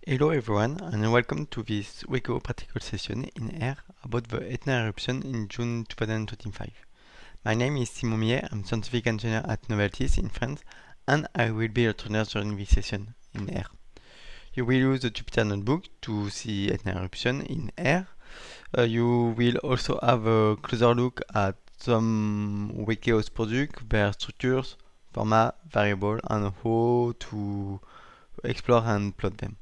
Hello everyone and welcome to this WEGO practical session in R about the Etna eruption in June 2025. My name is Simon Millet, I'm scientific engineer at Noveltis in France and I will be your trainer during this session in R. You will use the Jupyter Notebook to see Etna eruption in R. You will also have a closer look at some WEGO's products, their structures, format, variable and how to explore and plot them.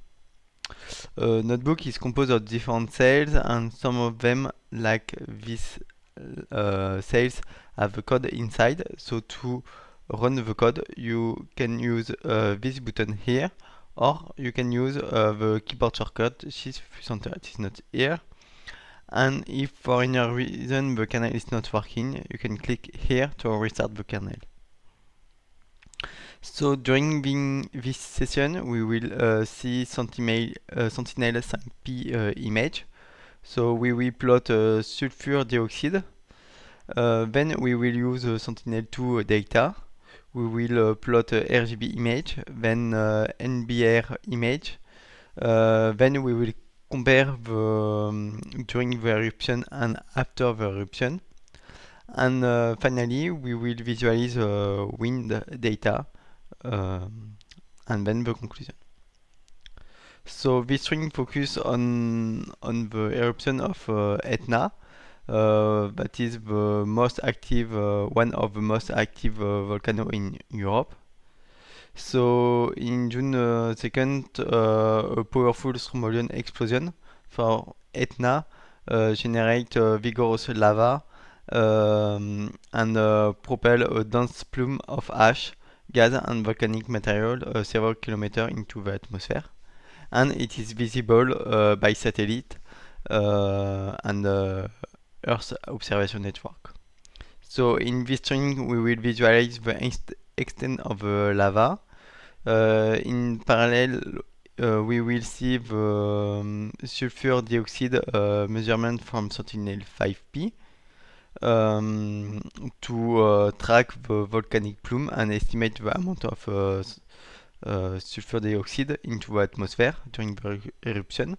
Notebook is composed of different cells and some of them, like this cells, have the code inside. So to run the code you can use this button here, or you can use the keyboard shortcut Shift Enter. It is not here, and if for any reason the kernel is not working, you can click here to restart the kernel. So during this session, we will see Sentinel 5P image. So we will plot sulfur dioxide. Then we will use Sentinel-2 data. We will plot RGB image, then NBR image. Then we will compare during the eruption and after the eruption. And finally, we will visualize wind data. And then the conclusion. So this string focus on the eruption of Etna. That is the most active, one of the most active volcano in Europe. So in June 2nd, a powerful Strombolian explosion for Etna generate vigorous lava and propel a dense plume of ash, gas and volcanic material several kilometers into the atmosphere, and it is visible by satellite and Earth observation network. So in this string we will visualize the extent of the lava. In parallel we will see the sulfur dioxide measurement from Sentinel-5P. To track the volcanic plume and estimate the amount of sulfur dioxide into the atmosphere during the eruption.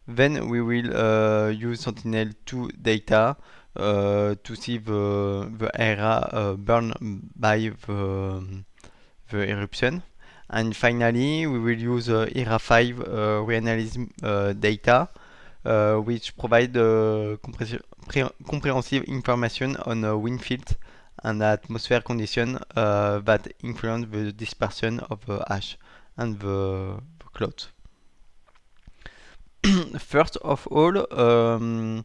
Then we will use Sentinel-2 data to see the area burned by the eruption. And finally, we will use ERA5 reanalysis data, which provide comprehensive information on wind fields and atmosphere conditions that influence the dispersion of the ash and the clouds. First of all, the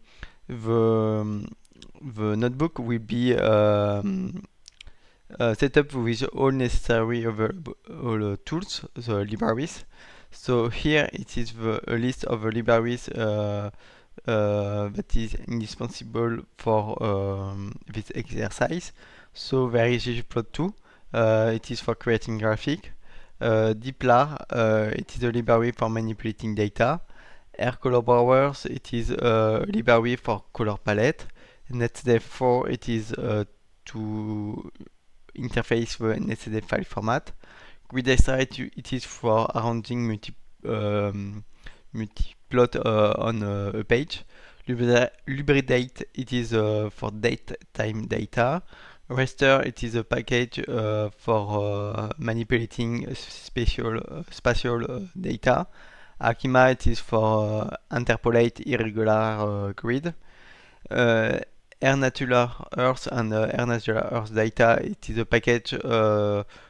notebook will be set up with all necessary available tools, the libraries. So here it is a list of the libraries that is indispensable for this exercise. So there is ggplot2, it is for creating graphic. dplyr, it is a library for manipulating data. rcolorbrowers, it is a library for color palette. netcdf4, it is to interface the netcdf file format. Gridextra, it is for arranging multi-plot on a page. Lubridate, it is for date-time data. Raster, it is a package for manipulating spatial data. Arkima, it is for interpolate irregular grid. AirNatural Earth and AirNatural Earth data, it is a package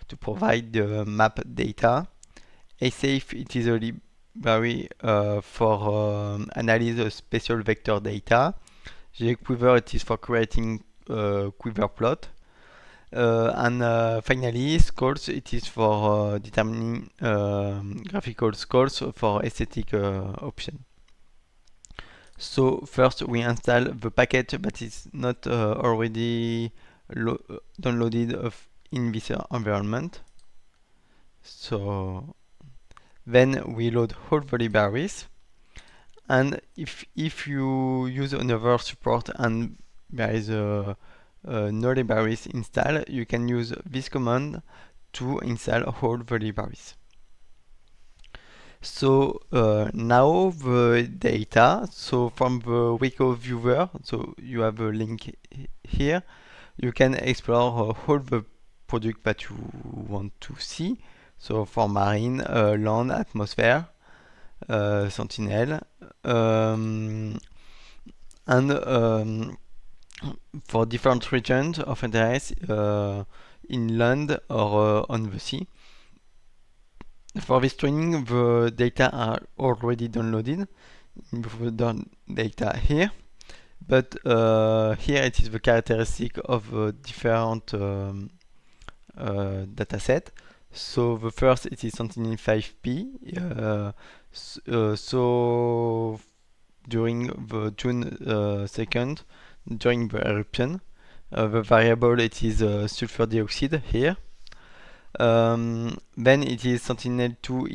to provide the map data. ASAFE, it is a library for analyze spatial vector data. gquiver, it is for creating quiver plot. And finally, scores, it is for determining graphical scores for aesthetic option. So first we install the package that is not already downloaded in this environment. So then we load all the libraries, and if you use another support and there is no libraries installed, you can use this command to install all the libraries. So now the data, so from the Wiko viewer, so you have a link here, you can explore all the product that you want to see. So for marine, land, atmosphere, Sentinel, and for different regions of interest in land or on the sea. For this training, the data are already downloaded in the data here, but here it is the characteristic of different dataset. So the first it is Sentinel-5P. So during the June 2nd, during the eruption, the variable it is sulfur dioxide here. Then it is Sentinel-2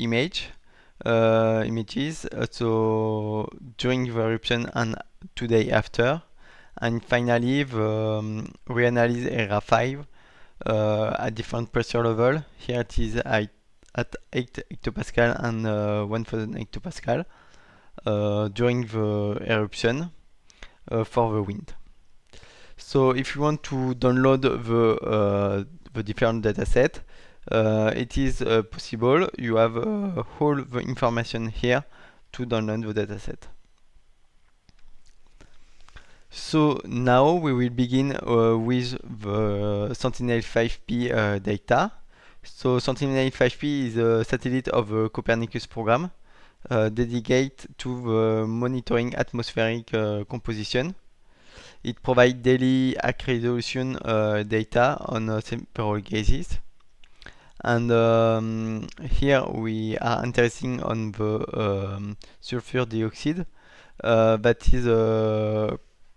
images, so during the eruption and 2 days after. And finally, the reanalyze ERA 5 at different pressure level. Here it is at 8 hectopascal and 1000 hectopascal during the eruption for the wind. So if you want to download the different dataset, it is possible. You have all the information here to download the dataset. So now we will begin with the Sentinel-5P data. So Sentinel-5P is a satellite of the Copernicus program dedicated to the monitoring atmospheric composition. It provides daily high resolution data on several gases. And here we are interested on the sulfur dioxide that is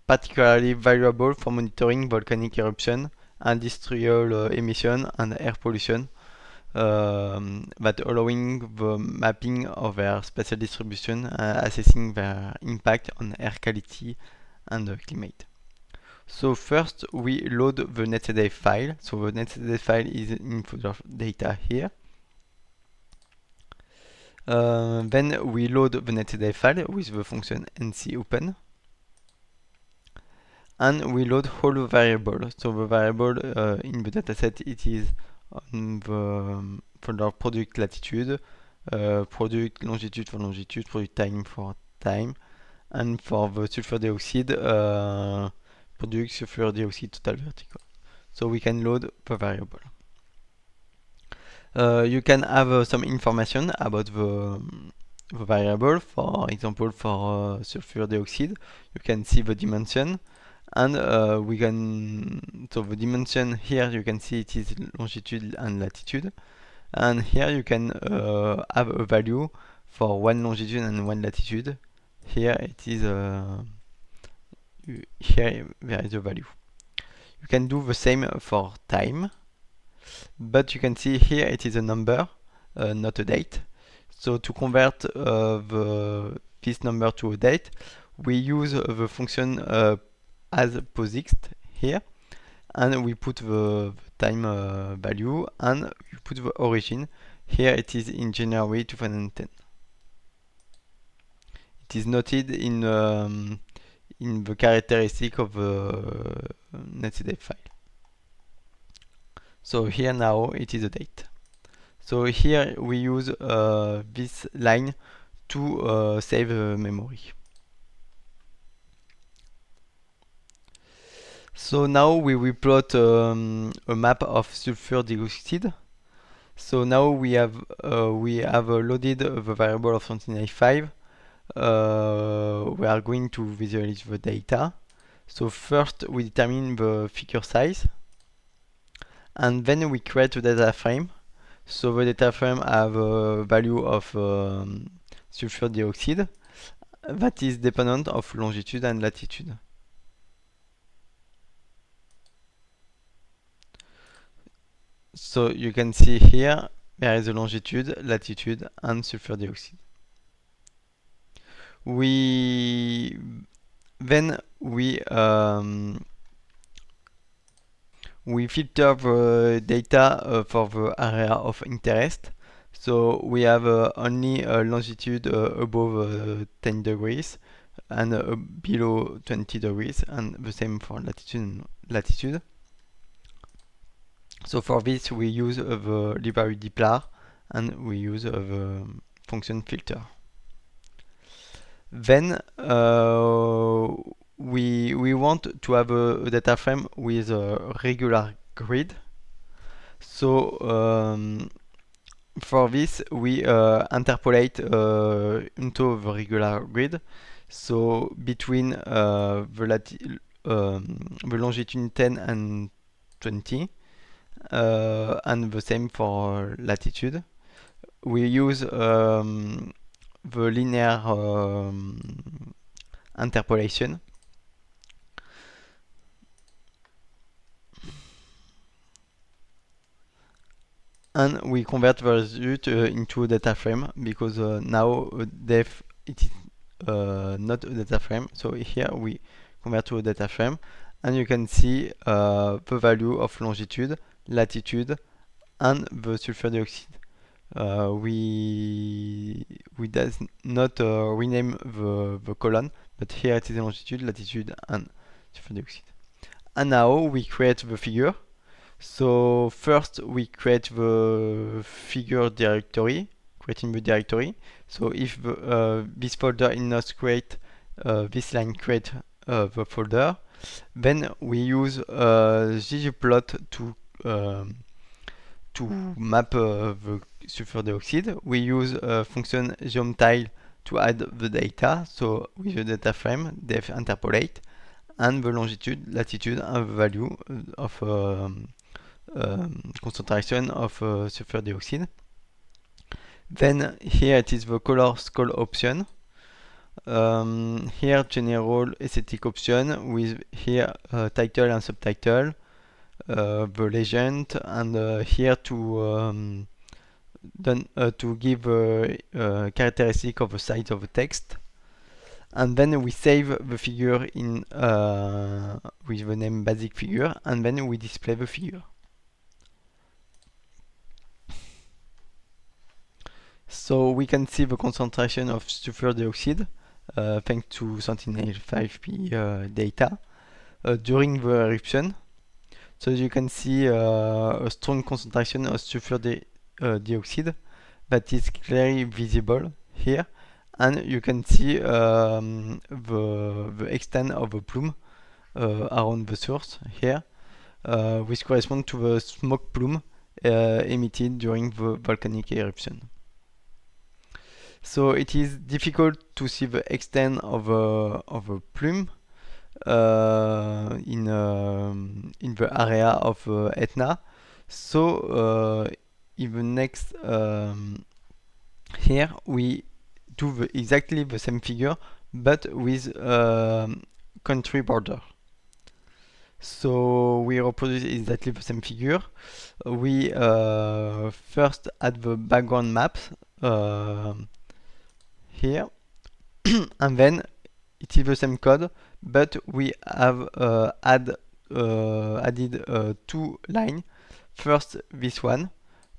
particularly valuable for monitoring volcanic eruption, industrial emission, and air pollution, that allowing the mapping of their spatial distribution, assessing their impact on air quality and climate. So first we load the netcd file. So the netcd file is in folder data here. Then we load the netcd file with the function ncopen. And we load all the variables. So the variable in the dataset it is on the folder product latitude, product longitude for longitude, product time for time, and for the sulfur dioxide, product sulfur dioxide total vertical. So we can load the variable. You can have some information about the variable. For example, for sulfur dioxide, you can see the dimension, and we can, so the dimension here you can see it is longitude and latitude, and here you can have a value for one longitude and one latitude. Here it is here there is a value. You can do the same for time, but you can see here it is a number, not a date. So to convert this number to a date, we use the function as POSIX here, and we put the time value, and you put the origin. Here it is in January 2010. It is noted in the characteristic of the netcd file. So here now it is a date. So here we use this line to save memory. So now we will plot a map of sulfur dioxide. So now we have loaded the variable of Sentinel-5. We are going to visualize the data. So first we determine the figure size, and then we create a data frame. So the data frame have a value of sulfur dioxide that is dependent of longitude and latitude. So you can see here there is a longitude, latitude, and sulfur dioxide. Then we filter the data for the area of interest. So we have only longitude above 10 degrees and below 20 degrees, and the same for latitude and latitude. So for this we use the library dplar, and we use the function filter. Then we want to have a data frame with a regular grid. So for this we interpolate into the regular grid. So between the longitude 10 and 20, and the same for latitude. We use the linear interpolation. And we convert the result into a data frame, because now def it is not a data frame. So here we convert to a data frame, and you can see the value of longitude, latitude, and the sulfur dioxide. We does not rename the column, but here it is longitude, latitude, and sulfur dioxide. And now we create the figure. So first we create the figure directory, creating the directory. So if this folder is not create, this line create the folder. Then we use ggplot to map the sulfur dioxide. We use function geomtile to add the data. So with the data frame, def interpolate, and the longitude, latitude, and the value of concentration of sulfur dioxide. Then here it is the color scale option. Here general aesthetic option with here title and subtitle, the legend, and here to give characteristic of the size of the text. And then we save the figure in with the name basic figure, and then we display the figure. So we can see the concentration of sulfur dioxide thanks to Sentinel-5P data during the eruption. So you can see a strong concentration of sulfur dioxide that is clearly visible here, and you can see the extent of the plume around the source here, which corresponds to the smoke plume emitted during the volcanic eruption. So it is difficult to see the extent of a plume in the area of Etna. So in the next here we do exactly the same figure, but with country border. So we reproduce exactly the same figure. We first add the background maps here, and then it is the same code, but we have added two lines. First this one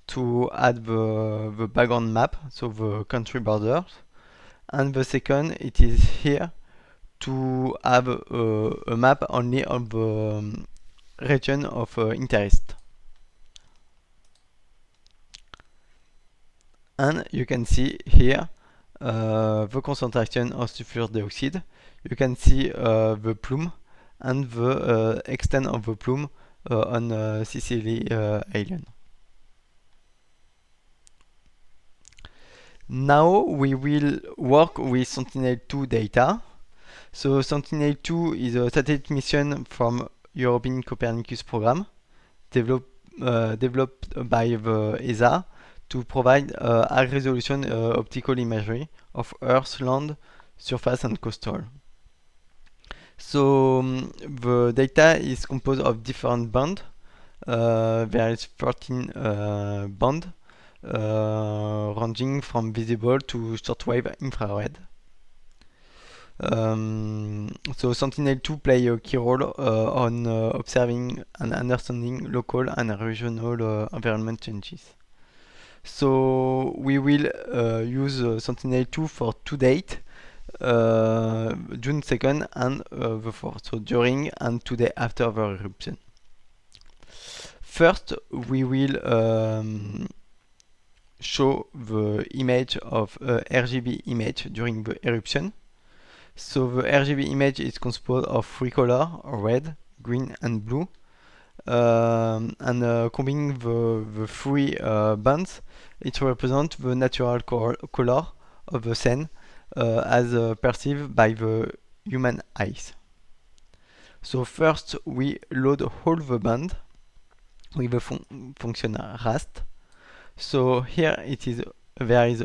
to add the background map, so the country borders, and the second it is here to have a map only of the region of interest. And you can see here the concentration of sulfur dioxide. You can see the plume and the extent of the plume on Sicily Island. Now we will work with Sentinel-2 data. So Sentinel-2 is a satellite mission from European Copernicus program developed by the ESA to provide high resolution optical imagery of Earth, land, surface, and coastal. So the data is composed of different bands. There is 13 bands ranging from visible to shortwave infrared. So Sentinel-2 play a key role on observing and understanding local and regional environment changes. So we will use Sentinel-2 for two dates, June 2nd and the 4th, so during and 2 days after the eruption. First, we will show the image of RGB image during the eruption. So the RGB image is composed of three colors: red, green, and blue. And combining the three bands, it represents the natural color of the scene as perceived by the human eyes. So first we load all the band with the function rast. So here there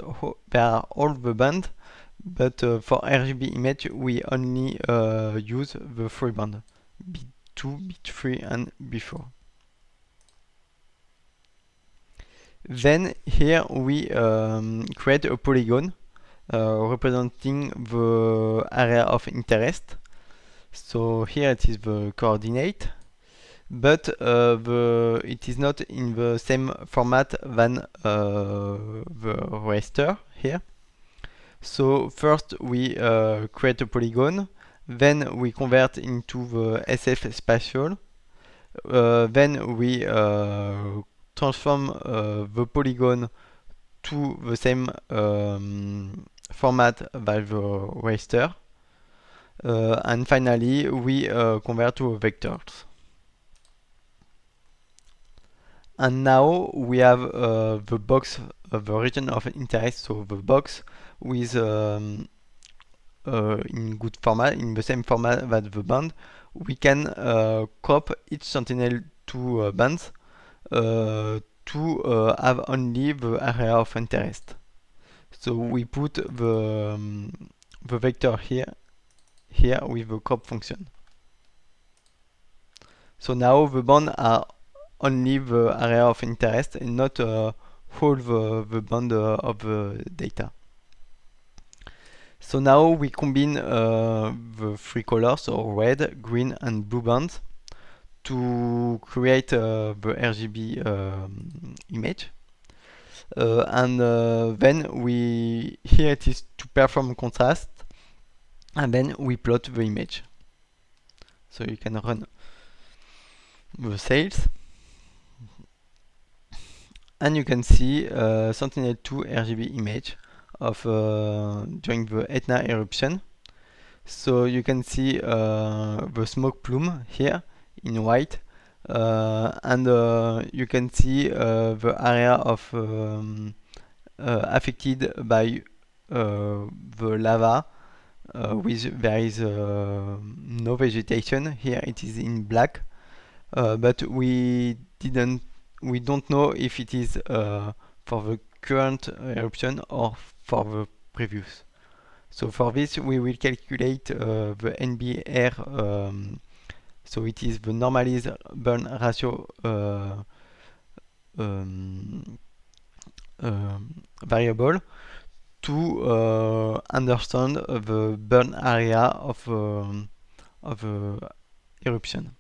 are all the band, but for RGB image we only use the three band: bit2, bit3, and bit4. Then here we create a polygon representing the area of interest. So here it is the coordinate, but it is not in the same format than the raster here. So first we create a polygon, then we convert into the SF spatial, then we transform the polygon to the same format by the raster, and finally we convert to vectors. And now we have the box of the region of interest, so the box with in good format, in the same format that the band. We can crop each Sentinel-2 bands to have only the area of interest. So we put the vector here with the crop function. So now the bands are only the area of interest and not all the band of the data. So now we combine the three colors, so red, green, and blue bands, to create the RGB image. And then here it is to perform contrast, and then we plot the image. So you can run the sales, and you can see Sentinel-2 RGB image of during the Etna eruption. So you can see the smoke plume here in white, and you can see the area of affected by the lava, with there is no vegetation. Here it is in black, but we don't know if it is for the current eruption or for the previous. So for this we will calculate the NBR, so it is the normalized burn ratio variable to understand the burn area of eruption.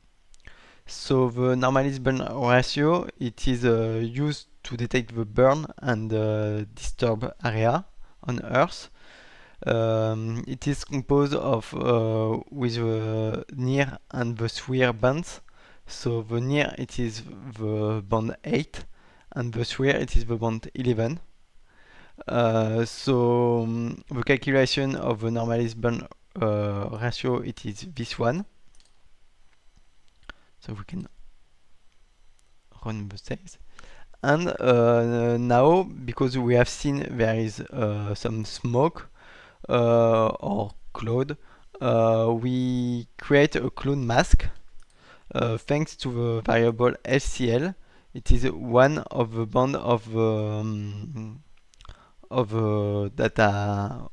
So the normalized burn ratio, it is used to detect the burn and disturb area on Earth. It is composed of with the near and the SWIR bands. So the near it is the band 8 and the SWIR it is the band 11. So the calculation of the normalized burn ratio, it is this one. So we can run the sales. And now, because we have seen there is some smoke or cloud, we create a cloud mask thanks to the variable LCL. It is one of the band of data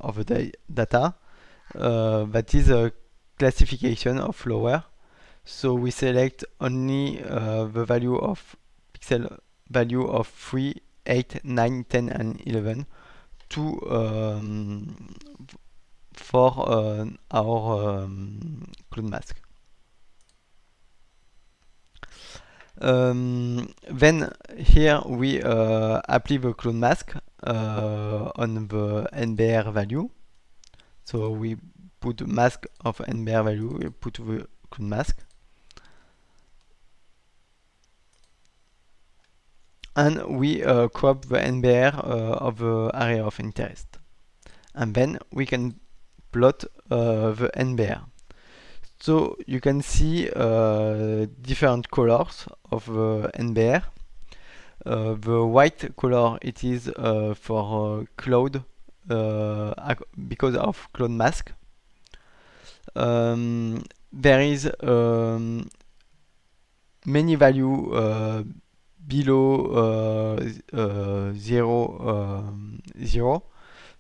that is a classification of lower. So we select only the value of pixel value of 3, 8, 9, 10, and 11 to for our cloud mask. Then here we apply the clone mask on the NBR value. So we put mask of NBR value, we put the clone mask. And we crop the NBR of the area of interest. And then we can plot the NBR. So you can see different colors of the NBR. The white color, it is for cloud because of cloud mask. There is many value below 0,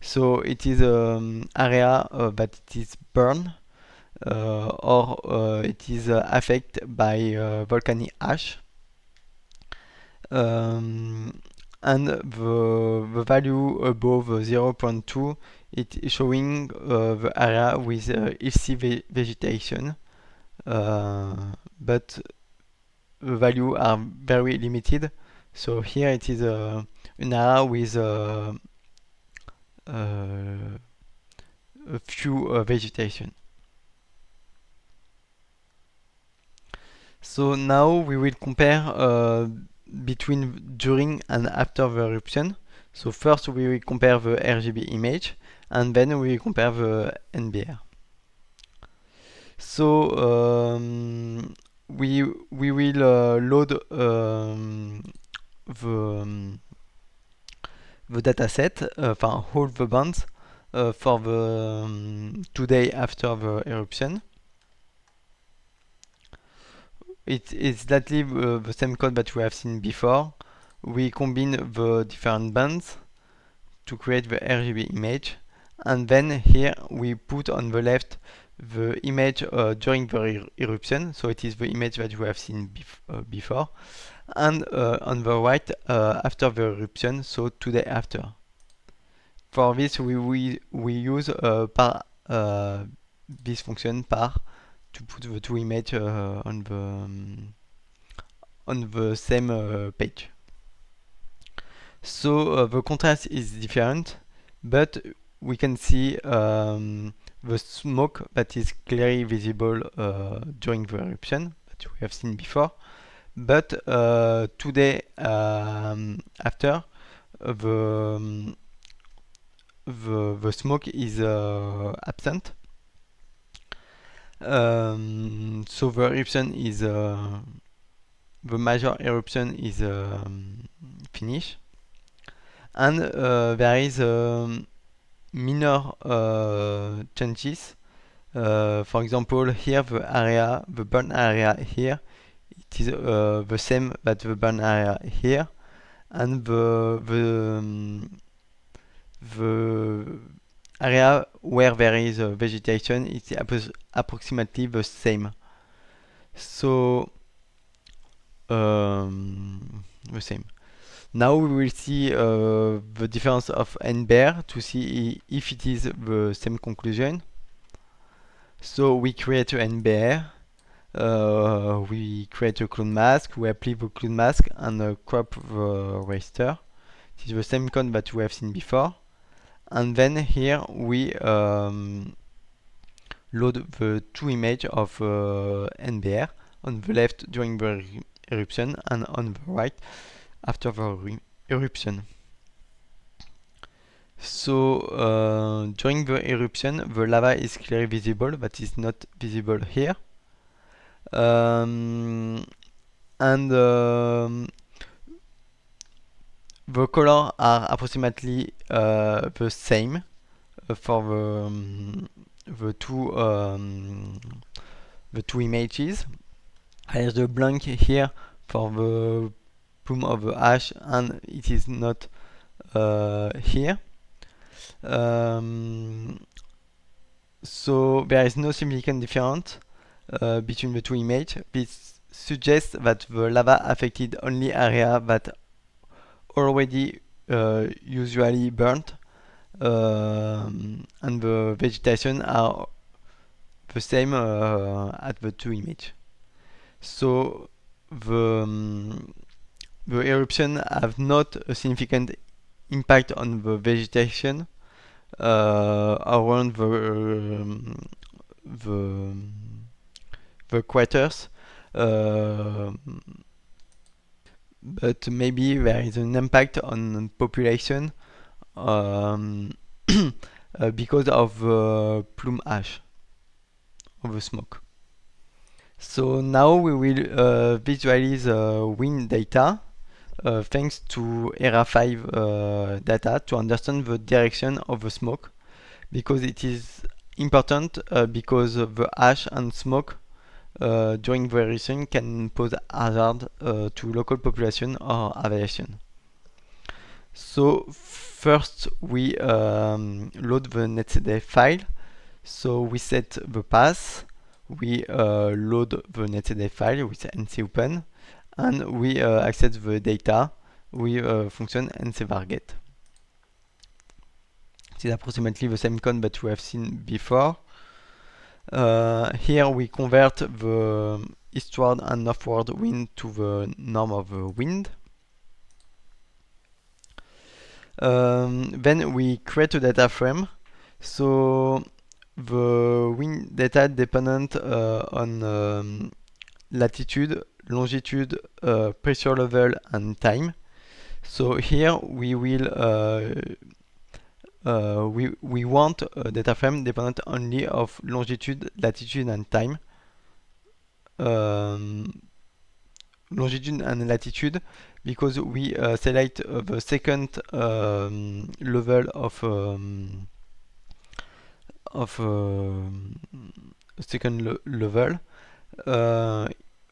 so it is area that it is burned or it is affected by volcanic ash. And the value above 0.2, it is showing the area with healthy vegetation, but the value are very limited. So here it is an area with a few vegetation. So now we will compare between during and after the eruption. So first we will compare the RGB image and then we will compare the NBR. So we will load the dataset, all the bands for the 2 days after the eruption. It's exactly the same code that we have seen before. We combine the different bands to create the RGB image, and then here we put on the left the image during the eruption, so it is the image that we have seen before, and on the right after the eruption, so 2 days after. For this we use this function par to put the two images on the same page. So the contrast is different, but we can see the smoke that is clearly visible during the eruption that we have seen before. But 2 days after, the smoke is absent. So the eruption is the major eruption is finished, and there is minor changes. For example, here the burn area here, it is the same that the burn area here, and the area where there is vegetation is approximately the same. So the same. Now we will see the difference of NBR to see if it is the same conclusion. So we create an NBR, we create a clone mask, we apply the clone mask and crop the raster. It is the same code that we have seen before. And then here we load the two images of NBR on the left during the eruption and on the right after the eruption. So during the eruption, the lava is clearly visible, but is not visible here. And the colors are approximately the same for the two images. There's the blank here for the plume of the ash, and it is not here. So there is no significant difference between the two images. This suggests that the lava affected only area that already usually burnt, and the vegetation are the same at the two images. So the eruption have not a significant impact on the vegetation around the the craters, uh, but maybe there is an impact on population um, because of the plume ash of the smoke. So now we will visualize wind data thanks to ERA5 data to understand the direction of the smoke, because it is important because the ash and smoke during the eruption can pose hazard to local population or aviation. So first we load the netcd file. So we set the path, we load the netcd file with ncopen, and we access the data with function ncvarget. This is approximately the same code that we have seen before. Here we convert the eastward and northward wind to the norm of the wind. Then we create a data frame. So the wind data dependent on latitude, longitude, pressure level, and time. So here we will we want a data frame dependent only of longitude, latitude, and time. Longitude and latitude, because we select the second level of second level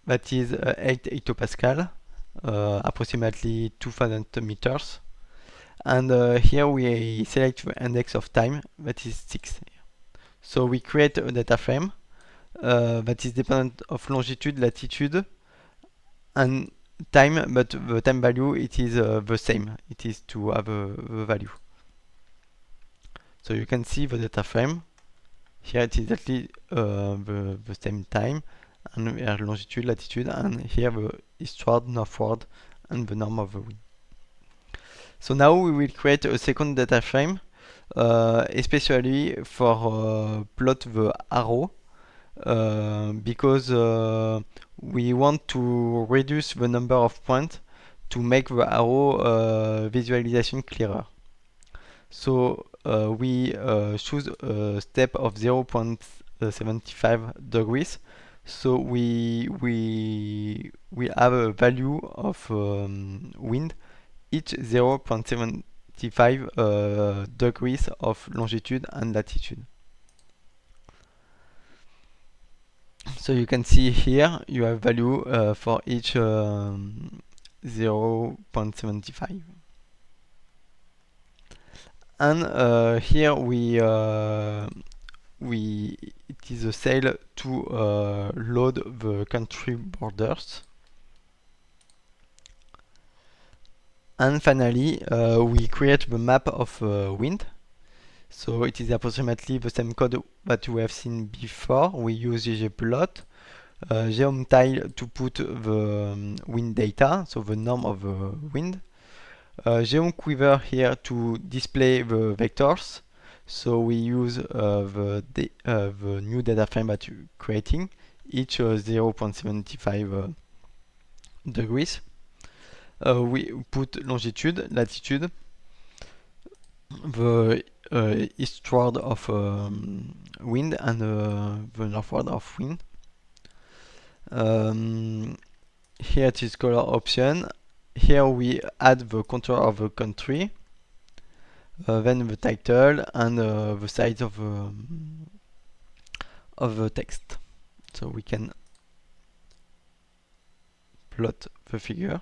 that is 8 hectopascal, approximately 2000 meters. And here we select the index of time, that is 6. So we create a data frame that is dependent of longitude, latitude, and time, but the time value it is the same. It is to have the value. So you can see the data frame. Here it is exactly the same time, and we have longitude, latitude, and here the eastward, northward, and the norm of the wind. So now we will create a second data frame, especially for plot the arrow, because we want to reduce the number of points to make the arrow visualization clearer. So we choose a step of 0.75 degrees. So we have a value of wind each 0.75 degrees of longitude and latitude. So you can see here you have value for each 0.75. And here it is a cell to load the country borders. And finally we create the map of wind. So it is approximately the same code that we have seen before. We use ggplot, geomtile to put the wind data, so the norm of the wind. Geomquiver here to display the vectors. So we use the new data frame that you're creating, each 0.75 degrees. We put longitude, latitude, the eastward of wind and the northward of wind. Here it is color option. Here we add the contour of the country, then the title and the size of the text. So we can plot the figures.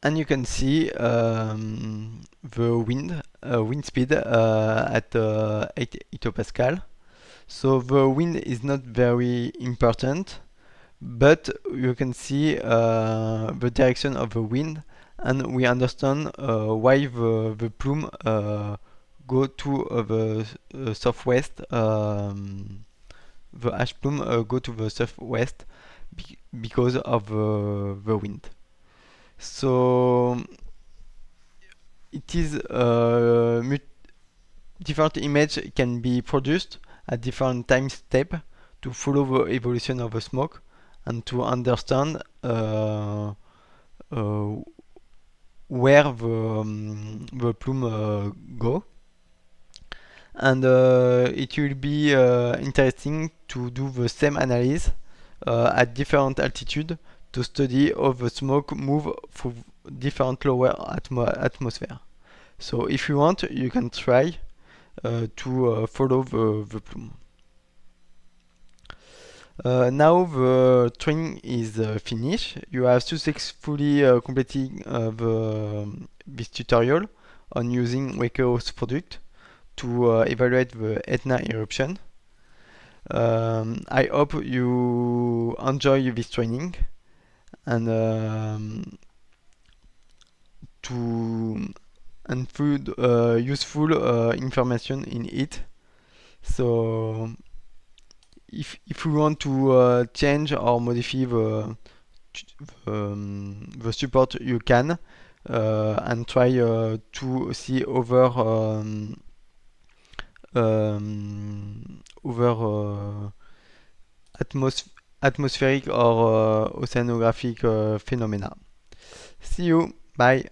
And you can see the wind speed at 8 hectopascal. So the wind is not very important, but you can see the direction of the wind, and we understand why the plume go to the southwest. The ash plume go to the southwest because of the wind. So it is different image can be produced at different time step to follow the evolution of the smoke and to understand uh, where the plume go. And it will be interesting to do the same analysis at different altitude to study how the smoke move through different lower atmosphere. So if you want, you can try to follow the plume. Now the training is finished. You have successfully completed this tutorial on using Wakehouse product to evaluate the Etna eruption. I hope you enjoy this training and to and food useful information in it. So if you want to change or modify the support, you can and try to see over atmospheric or oceanographic phenomena. See you. Bye.